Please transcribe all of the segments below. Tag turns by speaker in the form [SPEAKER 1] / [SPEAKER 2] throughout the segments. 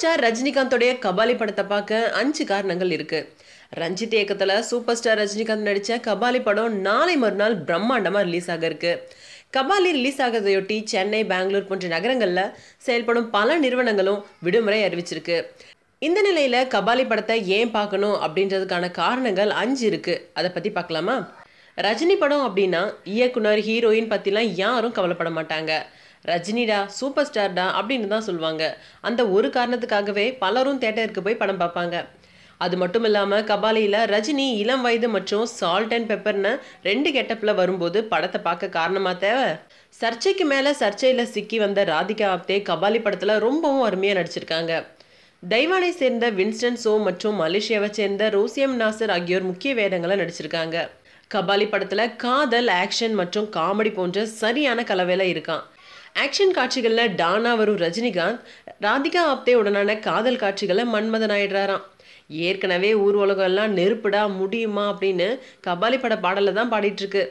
[SPEAKER 1] Super star ரஜினிகாந்தோடைய Kabali படத்தை பார்க்க 5 காரணங்கள் இருக்கு. ரஞ்சித் இயக்கத்துல சூப்பர் ஸ்டார் ரஜினிகாந்த் நடிச்ச கபாலி படம் நாளை மறுநாள் பிரம்மாண்டமா ரிலீஸ் ஆக இருக்கு. கபாலி ரிலீஸ் ஆகிறதையொட்டி சென்னை, பெங்களூர் போன்ற நகரங்கள்ல செயல்படும் பல நிறுவனங்களும் விடுமுறை அறிவிச்சிருக்கு. இந்த நிலையில கபாலி படத்தை ஏன் பார்க்கணும் அப்படின்றதுக்கான காரணங்கள் 5 இருக்கு. அதை பத்தி பார்க்கலாமா? ரஜினி படம் அப்படின்னா இயக்குனர், ஹீரோயின் பத்திலாம் யாரும் கவலைப்பட மாட்டாங்க. ரஜினிடா, சூப்பர் ஸ்டார்டா அப்படின்னு தான் சொல்லுவாங்க. அந்த ஒரு காரணத்துக்காகவே பலரும் தியேட்டருக்கு போய் படம் பார்ப்பாங்க. அது மட்டும் இல்லாமல் கபாலியில் ரஜினி இளம் வயது மற்றும் சால்ட் அண்ட் பெப்பர்னு 2 கெட்டப்பில் வரும்போது படத்தை பார்க்க காரணமாக தேவை. சர்ச்சைக்கு மேலே சர்ச்சையில் சிக்கி வந்த ராதிகா ஆப்தே கபாலி படத்தில் ரொம்பவும் அருமையாக நடிச்சிருக்காங்க. தைவானை சேர்ந்த வின்ஸ்டன் சோ மற்றும் மலேசியாவை சேர்ந்த ரோசியம் நாசர் ஆகியோர் முக்கிய வேடங்களை நடிச்சிருக்காங்க. கபாலி படத்தில் காதல், ஆக்ஷன் மற்றும் காமெடி போன்ற சரியான கலவையில் இருக்கான். ஆக்ஷன் காட்சிகளில் டானா வரும் ரஜினிகாந்த் ராதிகா ஆப்தே உடனான காதல் காட்சிகளை மன்மதன் ஆயிடுறாராம். ஏற்கனவே ஊர் உலகம் எல்லாம் நெருப்புடா முடியுமா அப்படின்னு கபாலி பட பாடலை தான் பாடிட்டு இருக்கு.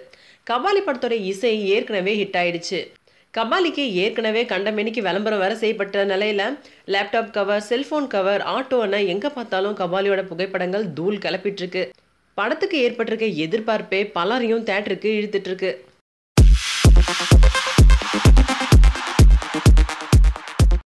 [SPEAKER 1] கபாலி படத்தோட இசை ஏற்கனவே ஹிட் ஆயிடுச்சு. கபாலிக்கு ஏற்கனவே கண்டமேனிக்கு விளம்பரம் வேற செய்யப்பட்ட நிலையில லேப்டாப் கவர், செல்போன் கவர், ஆட்டோன்னு எங்க பார்த்தாலும் கபாலியோட புகைப்படங்கள் தூள் கிளப்பிட்டு இருக்கு. படத்துக்கு ஏற்பட்டிருக்க எதிர்பார்ப்பே பலரையும் தியேட்டருக்கு இழுத்துட்டு இருக்கு.